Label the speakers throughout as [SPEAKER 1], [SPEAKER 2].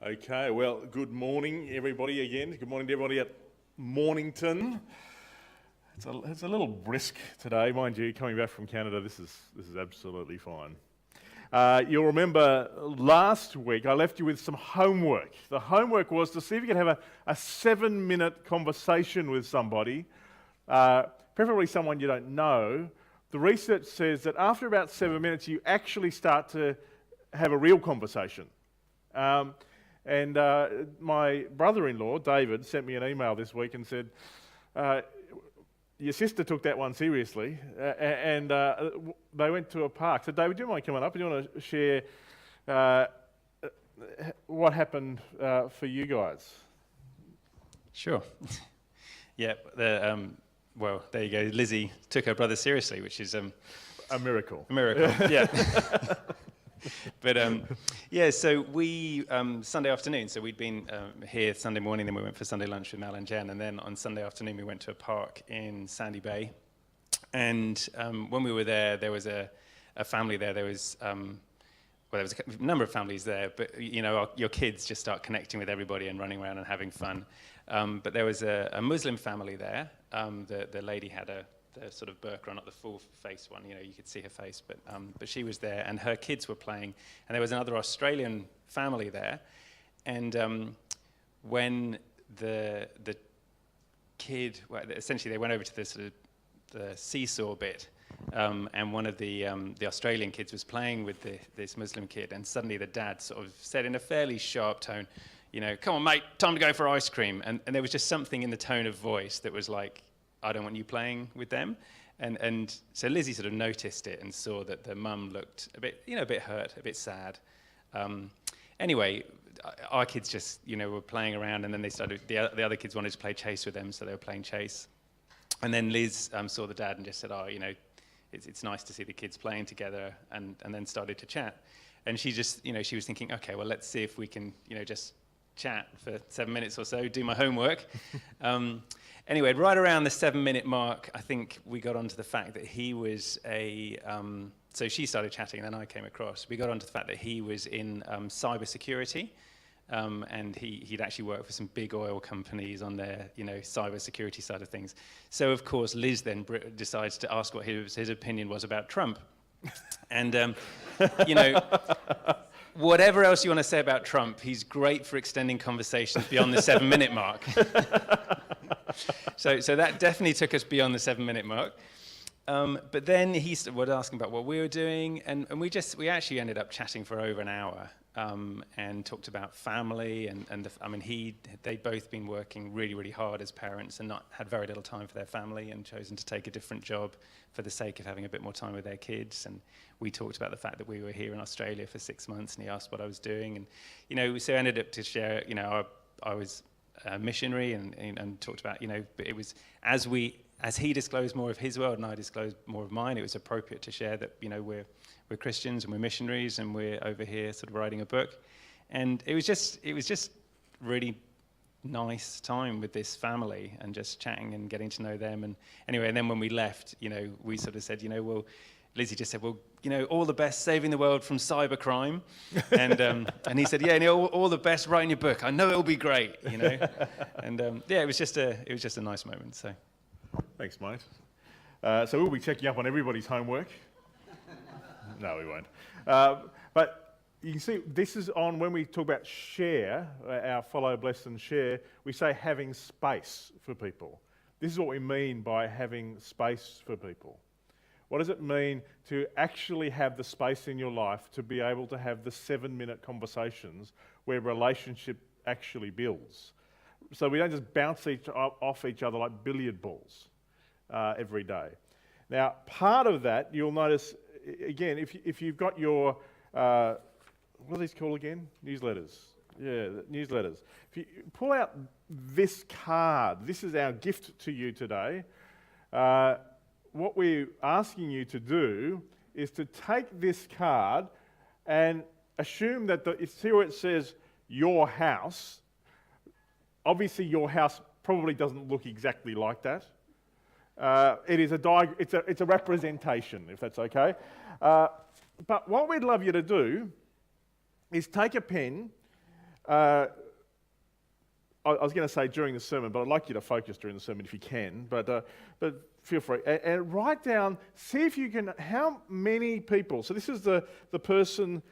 [SPEAKER 1] Okay, well, good morning, everybody, again. Good morning to everybody at Mornington. It's a little brisk today, mind you. Coming back from Canada, this is absolutely fine. You'll remember last week I left you with some homework. The homework was to see if you could have a 7-minute conversation with somebody, preferably someone you don't know. The research says that after about 7 minutes, you actually start to have a real conversation. And my brother-in-law, David, sent me an email this week and said, your sister took that one seriously, and they went to a park. So David, do you mind coming up? Do you want to share what happened for you guys?
[SPEAKER 2] Sure. Yeah, well, there you go. Lizzie took her brother seriously, which is
[SPEAKER 1] a miracle.
[SPEAKER 2] A miracle, yeah. But yeah, so we, Sunday afternoon, so we'd been here Sunday morning, then we went for Sunday lunch with Mal and Jen, and then on Sunday afternoon we went to a park in Sandy Bay. And when we were there was a family there. There was a number of families there, but you know, your kids just start connecting with everybody and running around and having fun. But there was a Muslim family there. The lady had the sort of burqa on, not the full face one, you know, you could see her face, but she was there and her kids were playing, and there was another Australian family there, and when the kid, well, essentially they went over to the sort of the seesaw bit, and one of the Australian kids was playing with this Muslim kid, and suddenly the dad sort of said in a fairly sharp tone, you know, "Come on, mate, time to go for ice cream," and there was just something in the tone of voice that was like, I don't want you playing with them. And so Lizzie sort of noticed it and saw that the mum looked a bit hurt, a bit sad. Anyway, our kids just, you know, were playing around, and then they started, the other kids wanted to play chase with them, so they were playing chase. And then Liz saw the dad and just said, you know, it's nice to see the kids playing together, and then started to chat. And she just, you know, she was thinking, okay, well, let's see if we can, you know, just chat for 7 minutes or so, do my homework. Anyway, right around the 7-minute mark, I think we got onto the fact that he was so she started chatting, and then I came across. We got onto the fact that he was in cybersecurity, and he'd actually worked for some big oil companies on their, you know, cybersecurity side of things. So, of course, Liz then decides to ask what his opinion was about Trump. And, you know, whatever else you want to say about Trump, he's great for extending conversations beyond the 7-minute mark. So that definitely took us beyond the 7-minute mark. But then he was asking about what we were doing, and we actually ended up chatting for over an hour, and talked about family, they'd both been working really, really hard as parents and had very little time for their family, and chosen to take a different job for the sake of having a bit more time with their kids. And we talked about the fact that we were here in Australia for 6 months, and he asked what I was doing, and you know, so I ended up to share, you know, I was a missionary, and talked about, you know, but it was as he disclosed more of his world and I disclosed more of mine, it was appropriate to share that, you know, we're Christians and we're missionaries and we're over here sort of writing a book. And it was just really nice time with this family and just chatting and getting to know them. And anyway, and then when we left, you know, we sort of said, you know, well, Lizzie just said, well, you know, all the best saving the world from cybercrime. And he said, yeah, you know, all the best writing your book. I know it'll be great, you know. And yeah, it was just a nice moment. So
[SPEAKER 1] thanks, mate. So we'll be checking up on everybody's homework. No, we won't. But you can see this is on when we talk about share, our follow, bless and share, we say having space for people. This is what we mean by having space for people. What does it mean to actually have the space in your life to be able to have the 7-minute conversations where relationship actually builds? So we don't just bounce off each other like billiard balls every day. Now, part of that, you'll notice, again, if you've got your, what are these called again? Newsletters. Yeah, newsletters. If you pull out this card, this is our gift to you today. What we're asking you to do is to take this card and assume that see where it says your house. Obviously, your house probably doesn't look exactly like that. It is it's a representation, if that's okay. But what we'd love you to do is take a pen I was going to say during the sermon, but I'd like you to focus during the sermon if you can. But feel free and write down. See if you can. How many people? So this is the person.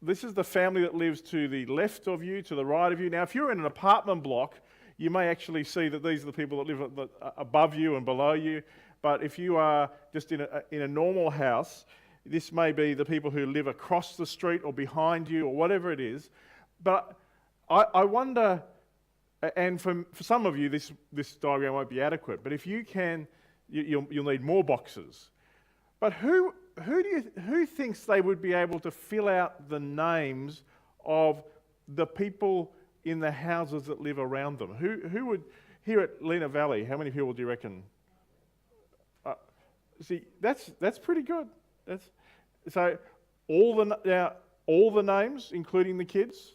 [SPEAKER 1] This is the family that lives to the left of you, to the right of you. Now, if you're in an apartment block, you may actually see that these are the people that live above you and below you. But if you are just in a normal house, this may be the people who live across the street or behind you or whatever it is. But I wonder. And for some of you, this diagram won't be adequate. But if you can, you'll need more boxes. But who thinks they would be able to fill out the names of the people in the houses that live around them? Who would, here at Lena Valley, how many people do you reckon? See, that's pretty good. So all the names, including the kids.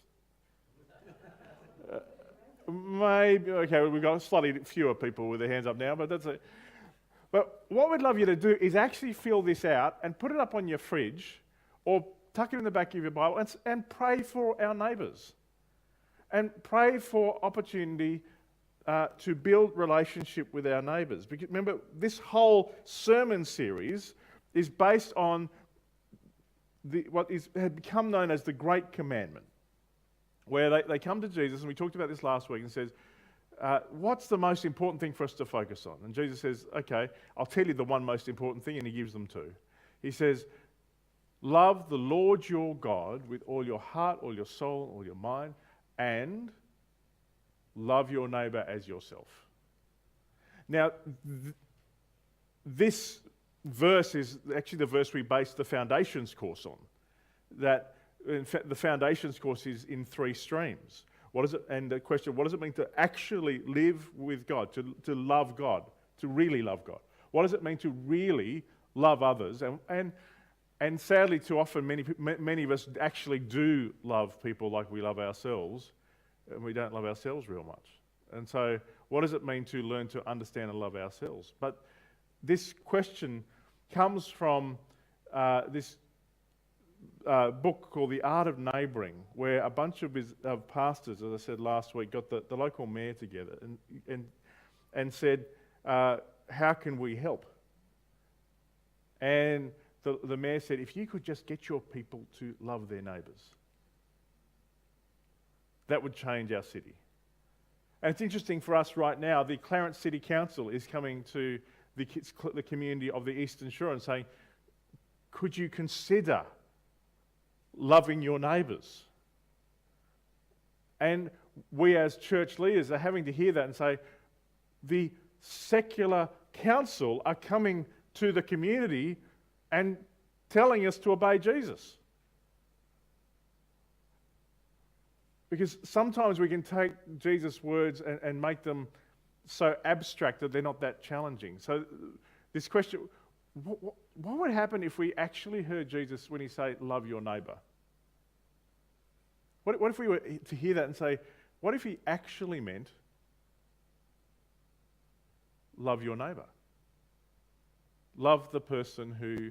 [SPEAKER 1] Maybe, okay, we've got slightly fewer people with their hands up now, but that's it. But what we'd love you to do is actually fill this out and put it up on your fridge or tuck it in the back of your Bible and pray for our neighbours. And pray for opportunity to build relationship with our neighbours. Because remember, this whole sermon series is based on what had become known as the Great Commandment, where they come to Jesus, and we talked about this last week, and says, what's the most important thing for us to focus on? And Jesus says, okay, I'll tell you the one most important thing, and he gives them two. He says, love the Lord your God with all your heart, all your soul, all your mind, and love your neighbour as yourself. Now, this verse is actually the verse we based the Foundations course on. That in fact, the Foundations course is in 3 streams. What is it? And the question, what does it mean to actually live with God, to love God, to really love God? What does it mean to really love others? And sadly, too often, many of us actually do love people like we love ourselves, and we don't love ourselves real much. And so, what does it mean to learn to understand and love ourselves? But this question comes from this book called The Art of Neighbouring, where a bunch of pastors, as I said last week, got the local mayor together and said, how can we help? And the mayor said, if you could just get your people to love their neighbours, that would change our city. And it's interesting for us right now, the Clarence City Council is coming to the community of the Eastern Shore and saying, could you consider loving your neighbours? And we as church leaders are having to hear that and say, the secular council are coming to the community and telling us to obey Jesus. Because sometimes we can take Jesus' words and make them so abstract that they're not that challenging. So this question, what would happen if we actually heard Jesus when he said, love your neighbour? What if we were to hear that and say, what if he actually meant, love your neighbour? Love the person who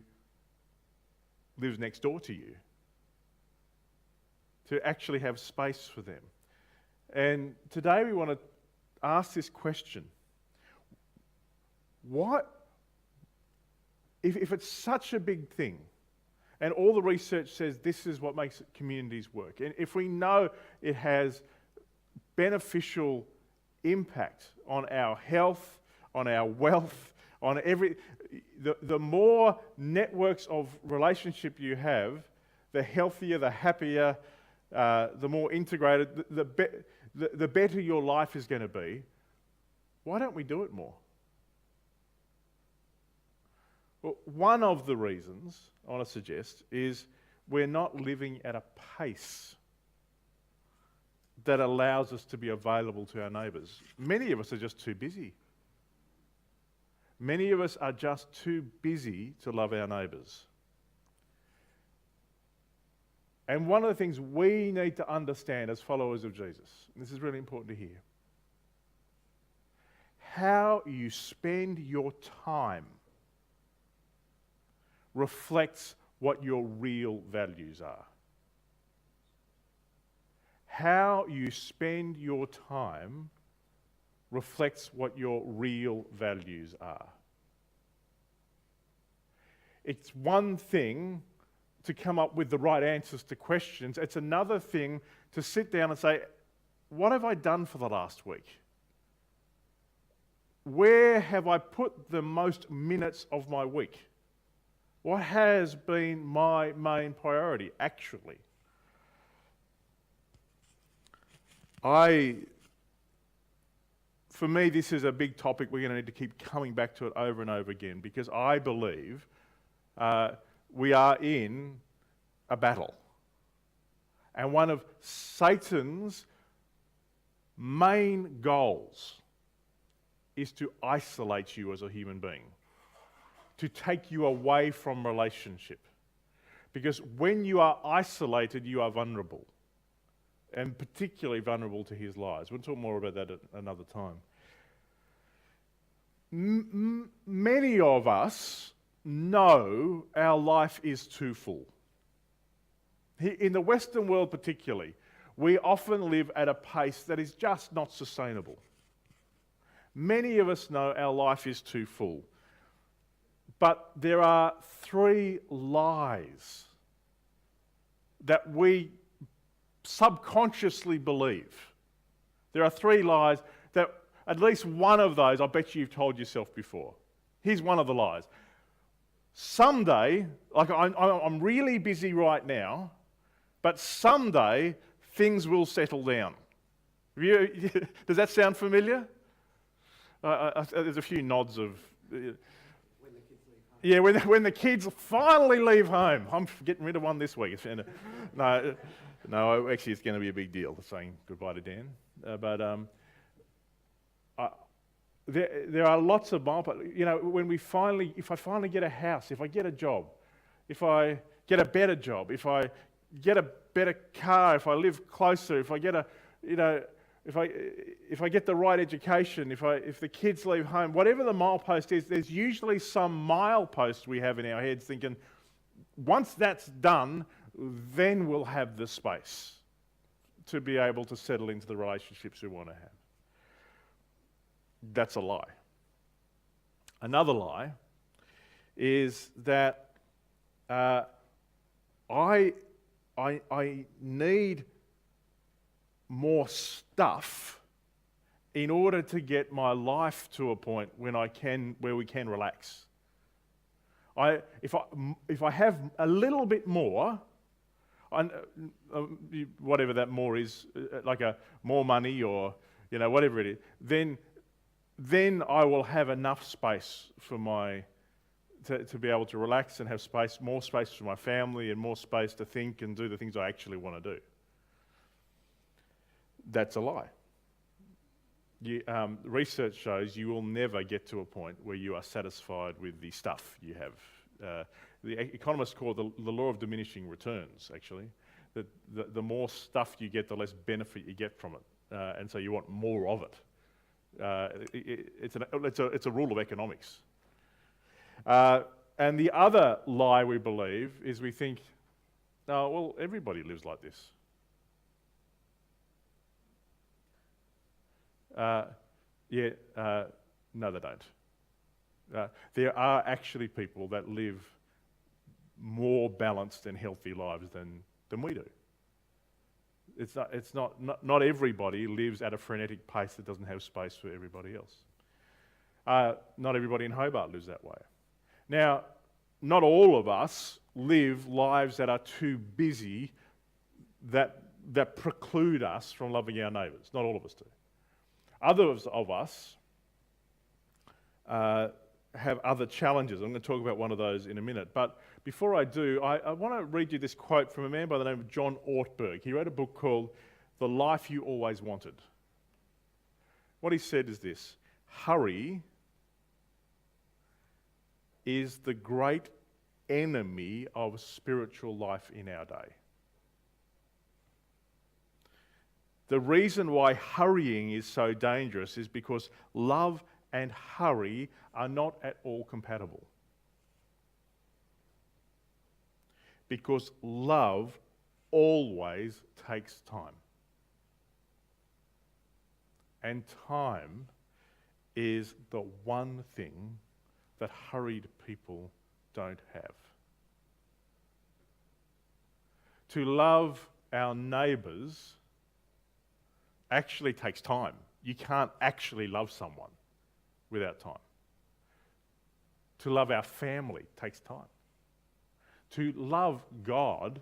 [SPEAKER 1] lives next door to you. To actually have space for them. And today we want to ask this question. What, if it's such a big thing, and all the research says this is what makes communities work, and if we know it has beneficial impact on our health, on our wealth, on the more networks of relationship you have, the healthier, the happier, the more integrated, the better your life is going to be. Why don't we do it more? Well, one of the reasons I want to suggest is we're not living at a pace that allows us to be available to our neighbours. Many of us are just too busy. Many of us are just too busy to love our neighbours. And one of the things we need to understand as followers of Jesus, and this is really important to hear, how you spend your time reflects what your real values are. how you spend your time reflects what your real values are. It's one thing to come up with the right answers to questions. It's another thing to sit down and say, what have I done for the last week? Where have I put the most minutes of my week? What has been my main priority, actually? For me, this is a big topic. We're going to need to keep coming back to it over and over again, because I believe we are in a battle. And one of Satan's main goals is to isolate you as a human being, to take you away from relationship. Because when you are isolated, you are vulnerable, and particularly vulnerable to his lies. We'll talk more about that at another time. Many of us know our life is too full. In the Western world particularly, we often live at a pace that is just not sustainable. Many of us know our life is too full. But there are 3 lies that we subconsciously believe. There are 3 lies that, at least one of those, I bet you've told yourself before. Here's one of the lies. Someday, like I'm really busy right now, but someday things will settle down. Does that sound familiar? There's a few nods of... Yeah, when the kids finally leave home. I'm getting rid of one this week. No, actually, it's going to be a big deal, saying goodbye to Dan. There are lots of milestones. You know, if I finally get a house, if I get a job, if I get a better job, if I get a better car, if I live closer, if I get if I get the right education, if the kids leave home, whatever the milepost is, there's usually some milepost we have in our heads thinking, once that's done, then we'll have the space to be able to settle into the relationships we want to have. That's a lie. Another lie is that I need more stuff in order to get my life to a point where we can relax. If I have a little bit more, whatever that more is, like more money or whatever it is, then I will have enough space for to be able to relax and have more space for my family, and more space to think and do the things I actually want to do. That's a lie. Research shows you will never get to a point where you are satisfied with the stuff you have. The economists call it the law of diminishing returns, actually. That the more stuff you get, the less benefit you get from it. And so you want more of it. It's a rule of economics. And the other lie we believe is we think, oh, well, everybody lives like this. No, they don't. There are actually people that live more balanced and healthy lives than we do. Not everybody lives at a frenetic pace that doesn't have space for everybody else. Not everybody in Hobart lives that way. Now, not all of us live lives that are too busy that preclude us from loving our neighbours. Not all of us do. Others of us have other challenges. I'm going to talk about one of those in a minute. But before I do, I want to read you this quote from a man by the name of John Ortberg. He wrote a book called The Life You Always Wanted. What he said is this: hurry is the great enemy of spiritual life in our day. The reason why hurrying is so dangerous is because love and hurry are not at all compatible. Because love always takes time. And time is the one thing that hurried people don't have. To love our neighbours actually takes time. You can't actually love someone without time. To love our family takes time. To love God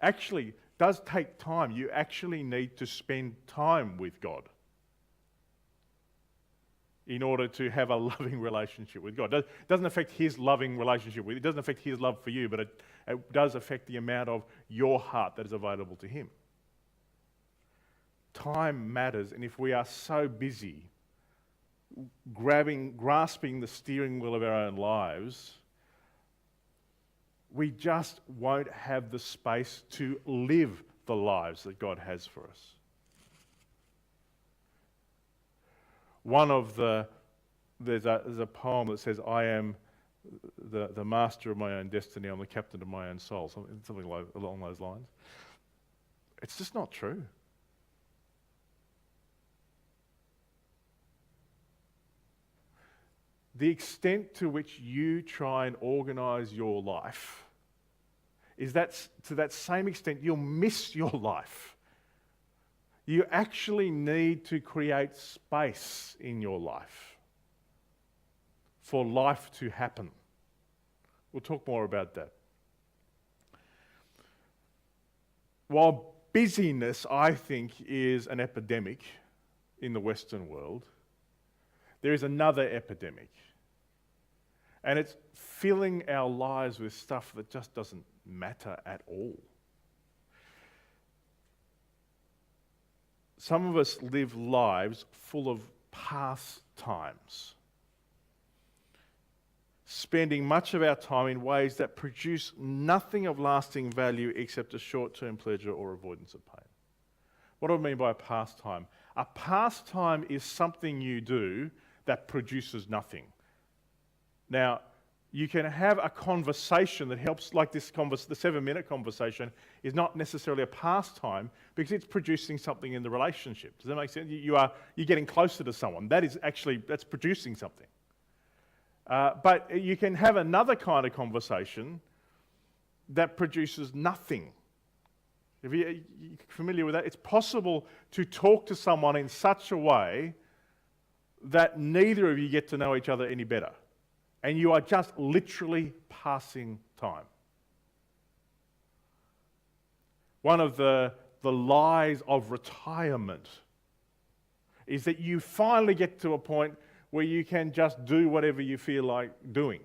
[SPEAKER 1] actually does take time. You actually need to spend time with God in order to have a loving relationship with God. It doesn't affect his loving relationship with you. It doesn't affect his love for you, but it does affect the amount of your heart that is available to him. Time matters, and if we are so busy grasping the steering wheel of our own lives, we just won't have the space to live the lives that God has for us. There's a poem that says, I am the master of my own destiny, I'm the captain of my own soul, something along those lines. It's just not true. The extent to which you try and organise your life is that to that same extent you'll miss your life. You actually need to create space in your life for life to happen. We'll talk more about that. While busyness, I think, is an epidemic in the Western world, there is another epidemic. And it's filling our lives with stuff that just doesn't matter at all. Some of us live lives full of pastimes, spending much of our time in ways that produce nothing of lasting value except a short-term pleasure or avoidance of pain. What do I mean by a pastime? A pastime is something you do that produces nothing. Now, you can have a conversation that helps, like this the 7-minute conversation is not necessarily a pastime because it's producing something in the relationship. Does that make sense? You're getting closer to someone. That's producing something. But you can have another kind of conversation that produces nothing. If you're familiar with that, it's possible to talk to someone in such a way that neither of you get to know each other any better. And you are just literally passing time. One of the lies of retirement is that you finally get to a point where you can just do whatever you feel like doing.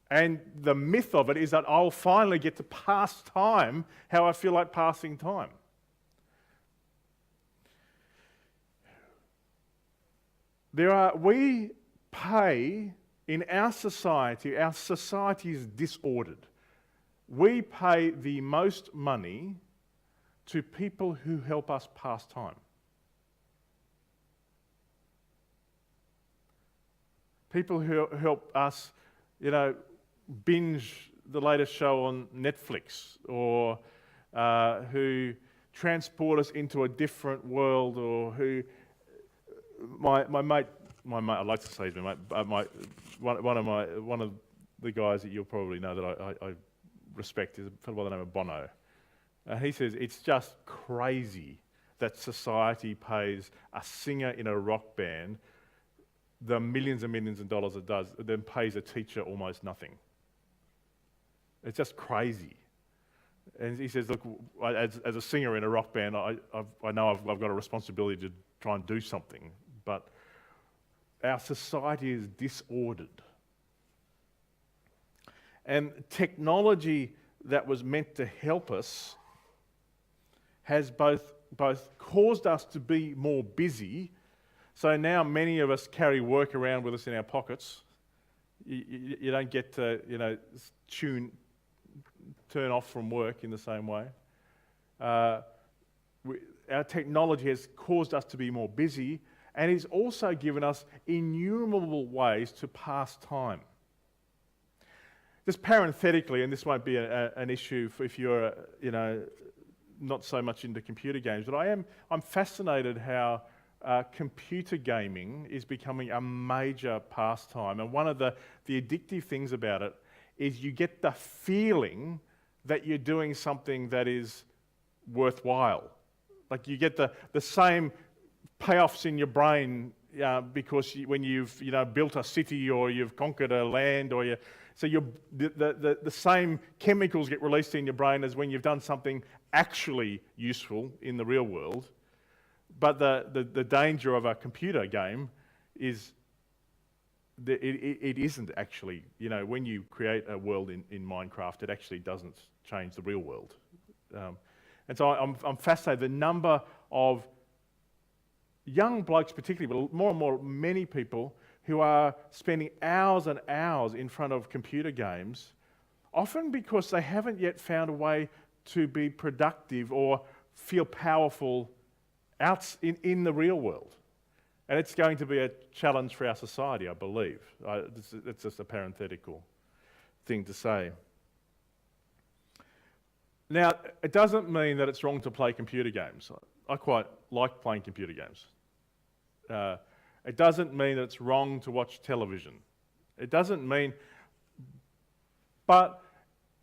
[SPEAKER 1] And the myth of it is that I'll finally get to pass time how I feel like passing time. We pay in our society is disordered. We pay the most money to people who help us pass time. People who help us, binge the latest show on Netflix, or who transport us into a different world, or who my mate, I'd like to say his mate, one of the guys that you'll probably know that I respect is a fellow by the name of Bono. He says it's just crazy that society pays a singer in a rock band the millions and millions of dollars it does, then pays a teacher almost nothing. It's just crazy. And he says, look, as a singer in a rock band, I know I've got a responsibility to try and do something, but our society is disordered. And technology that was meant to help us has both caused us to be more busy. So now many of us carry work around with us in our pockets. You don't get to, turn off from work in the same way. Our technology has caused us to be more busy, and it's also given us innumerable ways to pass time. Just parenthetically, and this won't be an issue if you're, not so much into computer games, but I'm fascinated how computer gaming is becoming a major pastime. And one of the addictive things about it is you get the feeling that you're doing something that is worthwhile. Like you get the same payoffs in your brain because when you've built a city or you've conquered a land the same chemicals get released in your brain as when you've done something actually useful in the real world. But the danger of a computer game is that it isn't actually, when you create a world in Minecraft, it actually doesn't change the real world. And so I'm fascinated. The number of young blokes particularly, but more and more many people who are spending hours and hours in front of computer games, often because they haven't yet found a way to be productive or feel powerful out in the real world. And it's going to be a challenge for our society, I believe. It's just a parenthetical thing to say. Now, it doesn't mean that it's wrong to play computer games. I quite like playing computer games. It doesn't mean that it's wrong to watch television. It doesn't mean... But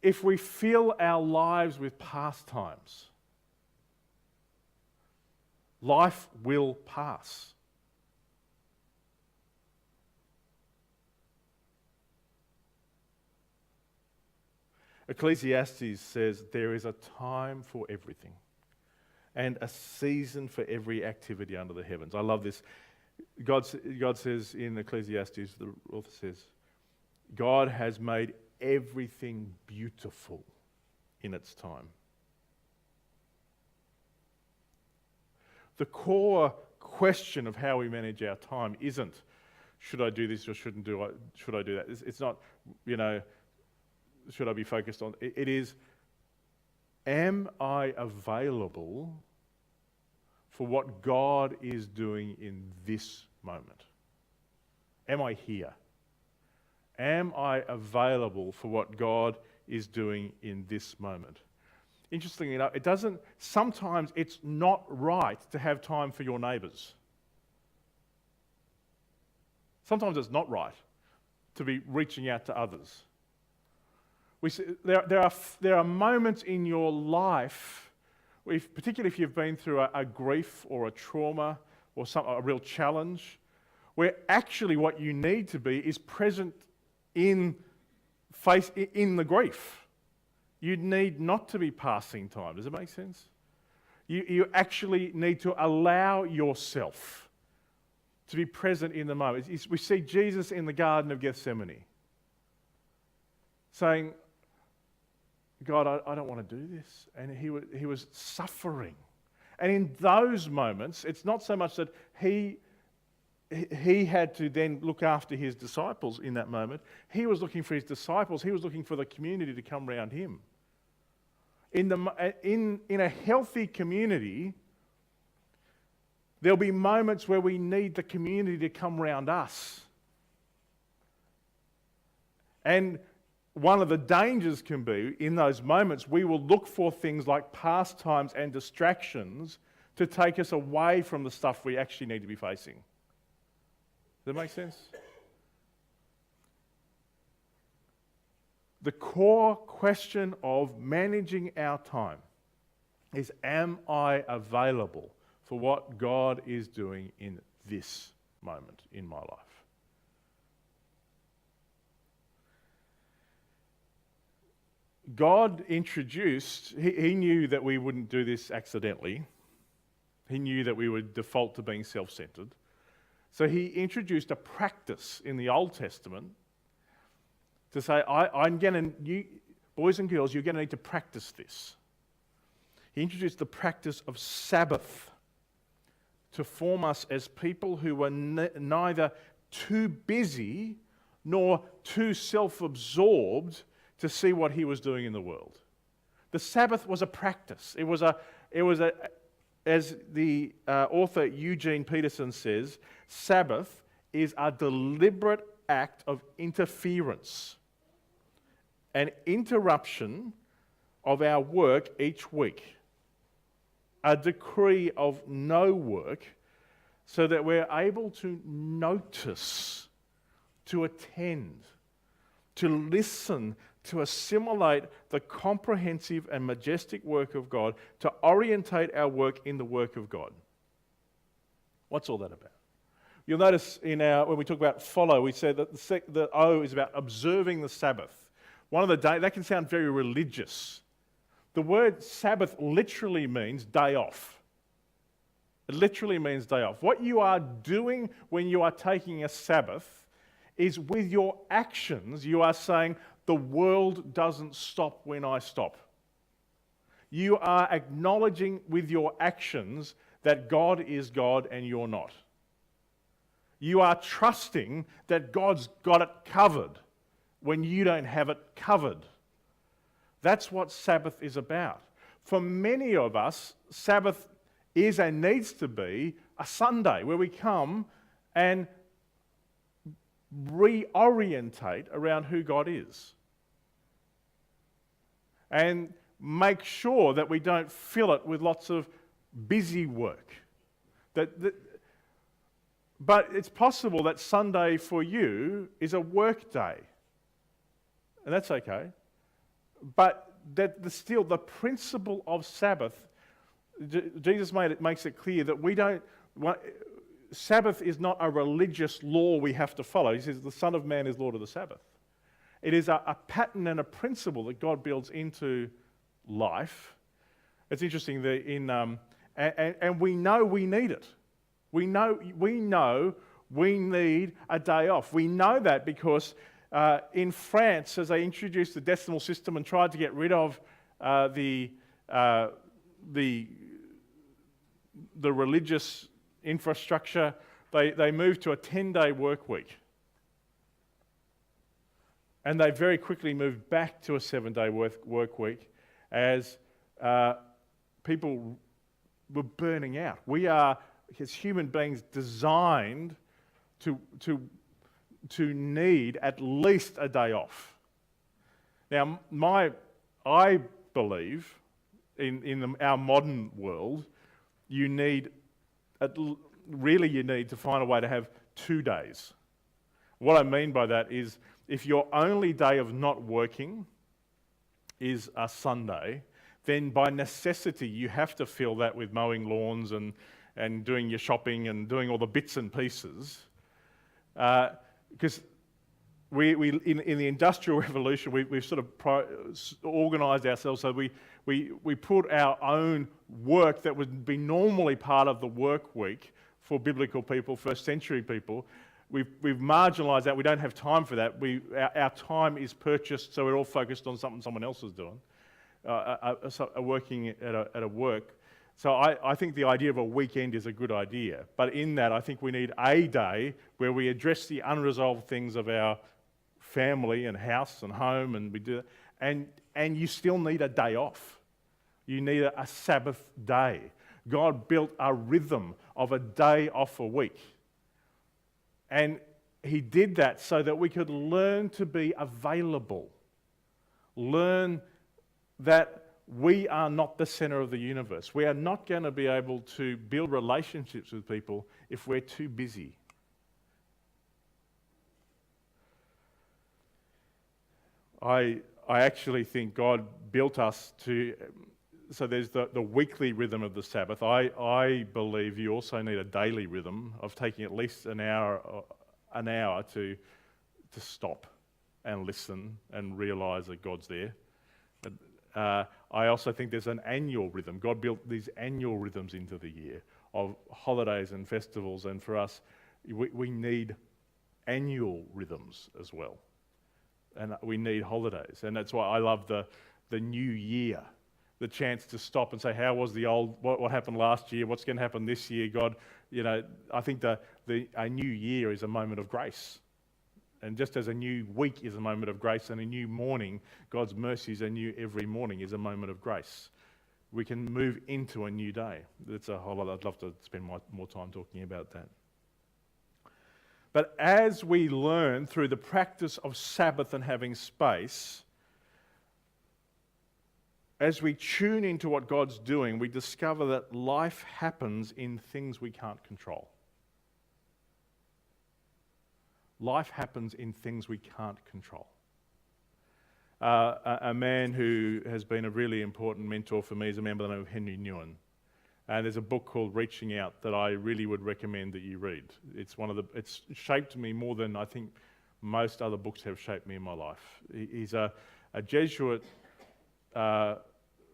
[SPEAKER 1] if we fill our lives with pastimes, life will pass. Ecclesiastes says there is a time for everything and a season for every activity under the heavens. I love this. God says in Ecclesiastes, the author says, God has made everything beautiful in its time. The core question of how we manage our time isn't, should I do this or should I do that? It's not, should I be focused on? It is, am I available for what God is doing in this moment? Am I here? Am I available for what God is doing in this moment? Interestingly enough, sometimes it's not right to have time for your neighbours. Sometimes it's not right to be reaching out to others. We see, there are moments in your life, particularly if you've been through a grief or a trauma or a real challenge, where actually what you need to be is present in the grief. You need not to be passing time. Does it make sense? You actually need to allow yourself to be present in the moment. We see Jesus in the Garden of Gethsemane saying, God, I don't want to do this. And he was suffering. And in those moments, it's not so much that he had to then look after his disciples in that moment. He was looking for his disciples. He was looking for the community to come around him. In a healthy community, there'll be moments where we need the community to come around us. And one of the dangers can be, in those moments, we will look for things like pastimes and distractions to take us away from the stuff we actually need to be facing. Does that make sense? The core question of managing our time is, am I available for what God is doing in this moment in my life? God introduced, he knew that we wouldn't do this accidentally. He knew that we would default to being self-centered. So he introduced a practice in the Old Testament to say, boys and girls, you're going to need to practice this. He introduced the practice of Sabbath to form us as people who were neither too busy nor too self-absorbed to see what he was doing in the world. The Sabbath was a practice. It was as the author Eugene Peterson says, Sabbath is a deliberate act of interference, an interruption of our work each week. a decree of no work so that we're able to notice, to attend, to listen, to assimilate the comprehensive and majestic work of God, to orientate our work in the work of God. What's all that about? You'll notice when we talk about follow, we said that the O is about observing the Sabbath. One of the days, that can sound very religious. The word Sabbath literally means day off. It literally means day off. What you are doing when you are taking a Sabbath is with your actions, you are saying, the world doesn't stop when I stop. You are acknowledging with your actions that God is God and you're not. You are trusting that God's got it covered when you don't have it covered. That's what Sabbath is about. For many of us, Sabbath is and needs to be a Sunday where we come and reorientate around who God is. And make sure that we don't fill it with lots of busy work. But it's possible that Sunday for you is a work day. And that's okay. But still, the principle of Sabbath, Jesus makes it clear that Sabbath is not a religious law we have to follow. He says the Son of Man is Lord of the Sabbath. It is a pattern and a principle that God builds into life. It's interesting that and we know we need it. We know we need a day off. We know that because in France, as they introduced the decimal system and tried to get rid of the religious infrastructure, they moved to a 10-day work week. And they very quickly moved back to a 7-day work week as people were burning out. We are, as human beings, designed to need at least a day off. Now, I believe in our modern world, you need to find a way to have 2 days. What I mean by that is, if your only day of not working is a Sunday, then by necessity you have to fill that with mowing lawns and doing your shopping and doing all the bits and pieces. Because in the Industrial Revolution, we've sort of organised ourselves so we put our own work that would be normally part of the work week for biblical people, first century people. We've marginalised that. We don't have time for that. Our time is purchased, so we're all focused on something someone else is doing, working at a work. So I think the idea of a weekend is a good idea. But in that, I think we need a day where we address the unresolved things of our family and house and home, and we do that. And you still need a day off. You need a Sabbath day. God built a rhythm of a day off a week. And he did that so that we could learn to be available. Learn that we are not the center of the universe. We are not going to be able to build relationships with people if we're too busy. I actually think God built us to... So there's the weekly rhythm of the Sabbath. I believe you also need a daily rhythm of taking at least an hour to stop and listen and realise that God's there. I also think there's an annual rhythm. God built these annual rhythms into the year of holidays and festivals, and for us, we need annual rhythms as well. And we need holidays. And that's why I love the new year. The chance to stop and say, how was the old, what happened last year, what's going to happen this year, God, I think a new year is a moment of grace. And just as a new week is a moment of grace and a new morning, God's mercies are new every morning is a moment of grace. We can move into a new day. That's a whole lot. I'd love to spend more time talking about that. But as we learn through the practice of Sabbath and having space, as we tune into what God's doing, we discover that life happens in things we can't control. Life happens in things we can't control. A man who has been a really important mentor for me is a man by the name of Henry Newen. And there's a book called Reaching Out that I really would recommend that you read. It's shaped me more than I think most other books have shaped me in my life. He's a Jesuit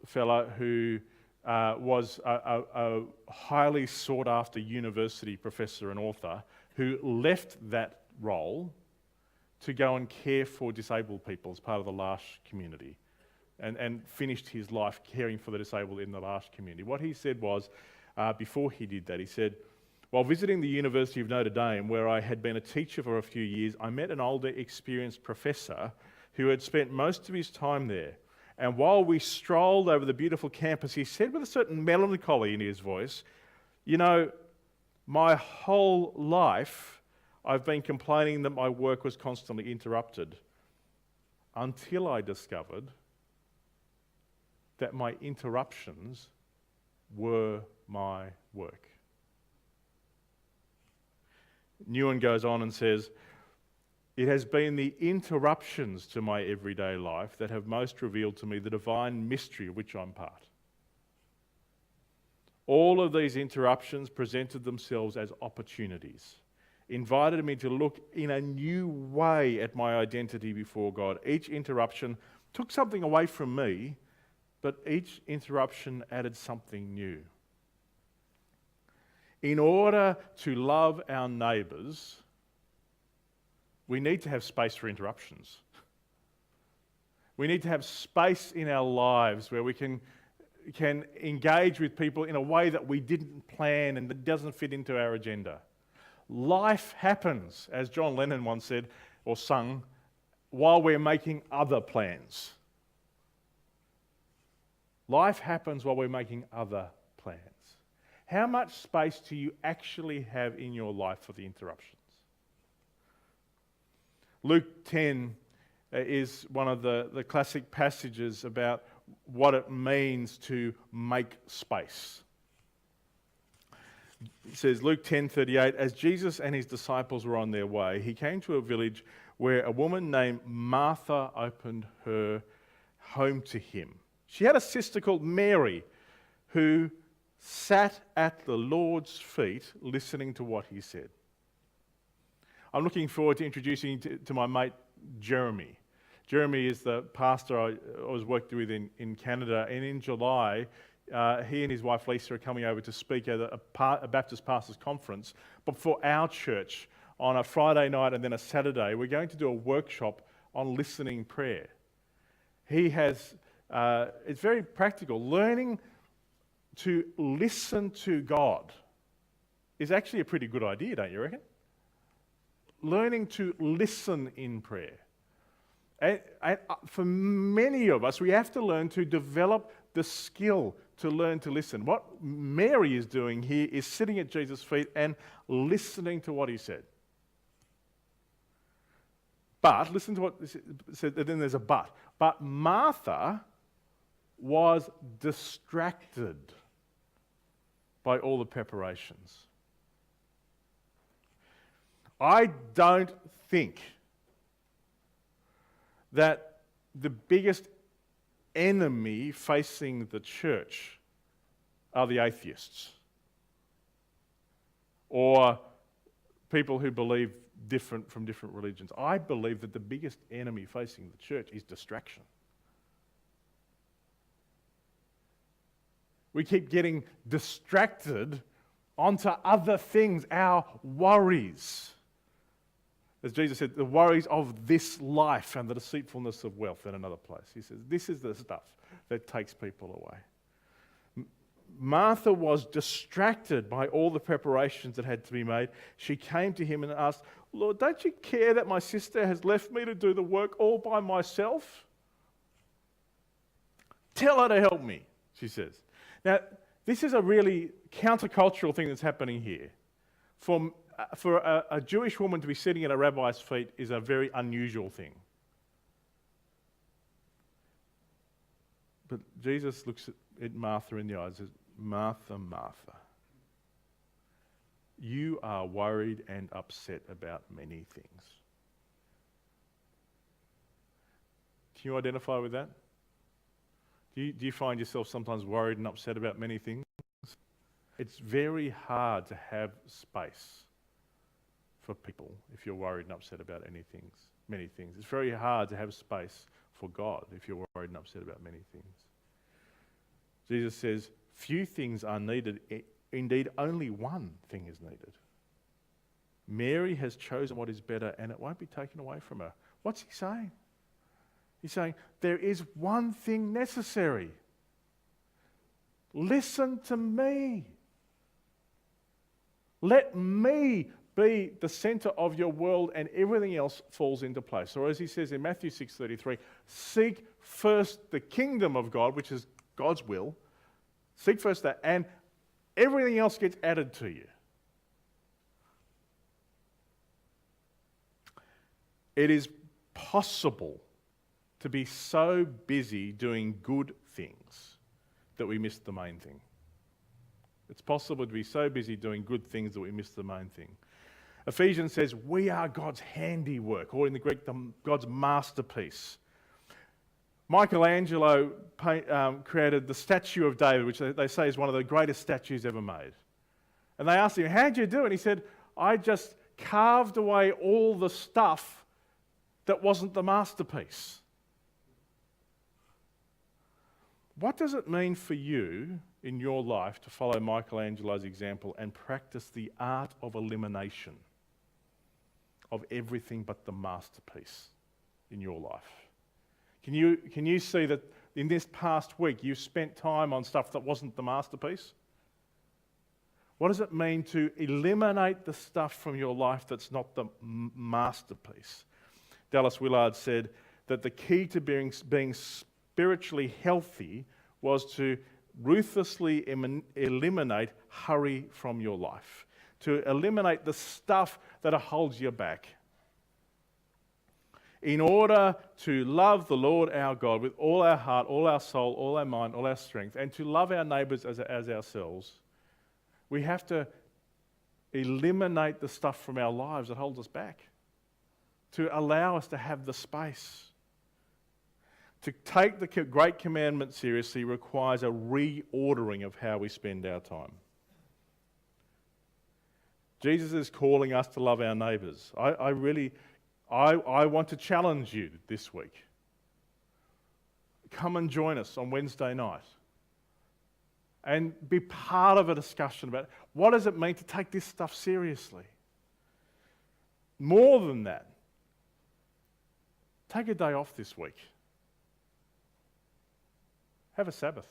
[SPEAKER 1] fellow who was a highly sought after university professor and author who left that role to go and care for disabled people as part of the L'Arche community and finished his life caring for the disabled in the L'Arche community. What he said was, before he did that, he said, while visiting the University of Notre Dame, where I had been a teacher for a few years, I met an older, experienced professor who had spent most of his time there. And while we strolled over the beautiful campus, he said with a certain melancholy in his voice, you know, my whole life I've been complaining that my work was constantly interrupted until I discovered that my interruptions were my work. Newen goes on and says, it has been the interruptions to my everyday life that have most revealed to me the divine mystery of which I'm part. All of these interruptions presented themselves as opportunities, invited me to look in a new way at my identity before God. Each interruption took something away from me, but each interruption added something new. In order to love our neighbours, we need to have space for interruptions. We need to have space in our lives where we can engage with people in a way that we didn't plan and that doesn't fit into our agenda. Life happens, as John Lennon once said or sung, while we're making other plans. Life happens while we're making other plans. How much space do you actually have in your life for the interruptions? Luke 10 is one of the classic passages about what it means to make space. It says, Luke 10:38, as Jesus and his disciples were on their way, he came to a village where a woman named Martha opened her home to him. She had a sister called Mary who sat at the Lord's feet listening to what he said. I'm looking forward to introducing you to my mate Jeremy. Jeremy is the pastor I was working with in Canada, and in July he and his wife Lisa are coming over to speak at a Baptist Pastors Conference, but for our church on a Friday night and then a Saturday, we're going to do a workshop on listening prayer. He has, it's very practical. Learning to listen to God is actually a pretty good idea, don't you reckon? Learning to listen in prayer. And for many of us, we have to learn to develop the skill to learn to listen. What Mary is doing here is sitting at Jesus' feet and listening to what he said. But, listen to what it said, then there's a but. But Martha was distracted by all the preparations. I don't think that the biggest enemy facing the church are the atheists or people who believe different from different religions. I believe that the biggest enemy facing the church is distraction. We keep getting distracted onto other things, our worries. As Jesus said, the worries of this life and the deceitfulness of wealth in another place. He says, this is the stuff that takes people away. Martha was distracted by all the preparations that had to be made. She came to him and asked, Lord, don't you care that my sister has left me to do the work all by myself? Tell her to help me, she says. Now, this is a really countercultural thing that's happening here. For a Jewish woman to be sitting at a rabbi's feet is a very unusual thing. But Jesus looks at Martha in the eyes and says, Martha, Martha, you are worried and upset about many things. Can you identify with that? Do you find yourself sometimes worried and upset about many things? It's very hard to have space for people if you're worried and upset about many things. It's very hard to have space for God if you're worried and upset about many things. Jesus says, few things are needed. Indeed, only one thing is needed. Mary has chosen what is better and it won't be taken away from her. What's he saying? He's saying, there is one thing necessary. Listen to me. Let me be the center of your world and everything else falls into place. Or as he says in Matthew 6:33, seek first the kingdom of God, which is God's will. Seek first that and everything else gets added to you. It is possible to be so busy doing good things that we miss the main thing. It's possible to be so busy doing good things that we miss the main thing. Ephesians says we are God's handiwork, or in the Greek, God's masterpiece. Michelangelo created the statue of David, which they say is one of the greatest statues ever made. And they asked him, how'd you do it? And he said, I just carved away all the stuff that wasn't the masterpiece. What does it mean for you in your life to follow Michelangelo's example and practice the art of elimination of everything but the masterpiece in your life? Can you see that in this past week you've spent time on stuff that wasn't the masterpiece? What does it mean to eliminate the stuff from your life that's not the masterpiece? Dallas Willard said that the key to being spiritually healthy was to ruthlessly eliminate hurry from your life, to eliminate the stuff that holds you back. In order to love the Lord our God with all our heart, all our soul, all our mind, all our strength, and to love our neighbours as ourselves, we have to eliminate the stuff from our lives that holds us back, to allow us to have the space. To take the Great Commandment seriously requires a reordering of how we spend our time. Jesus is calling us to love our neighbours. I want to challenge you this week. Come and join us on Wednesday night and be part of a discussion about what does it mean to take this stuff seriously. More than that, take a day off this week. Have a Sabbath.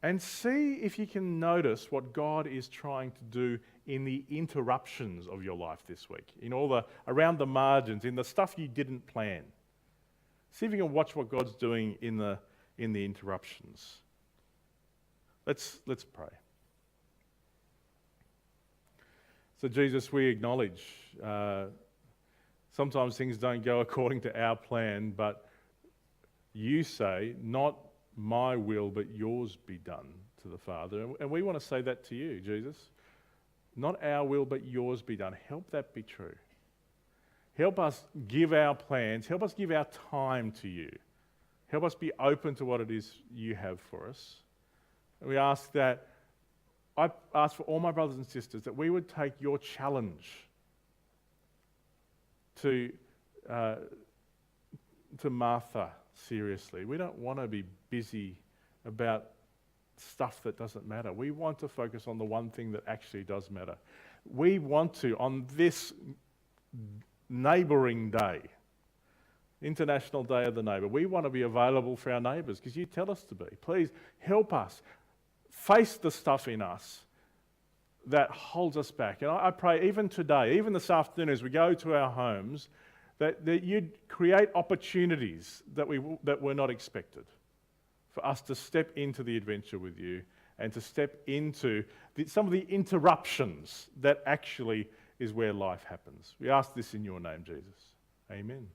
[SPEAKER 1] And see if you can notice what God is trying to do in the interruptions of your life this week, in all the around the margins, in the stuff you didn't plan. See if you can watch what God's doing in the interruptions. Let's pray. So Jesus, we acknowledge sometimes things don't go according to our plan, but you say, not my will, but yours be done to the Father. And we want to say that to you, Jesus. Not our will, but yours be done. Help that be true. Help us give our plans. Help us give our time to you. Help us be open to what it is you have for us. And we ask that, I ask for all my brothers and sisters, that we would take your challenge to Martha seriously. We don't want to be busy about stuff that doesn't matter. We want to focus on the one thing that actually does matter. We want to, on this Neighbouring Day, International Day of the Neighbour, we want to be available for our neighbours because you tell us to be. Please help us face the stuff in us that holds us back. And I pray even today, even this afternoon as we go to our homes, that you'd create opportunities that were not expected for us to step into the adventure with you and to step into some of the interruptions that actually is where life happens. We ask this in your name, Jesus. Amen.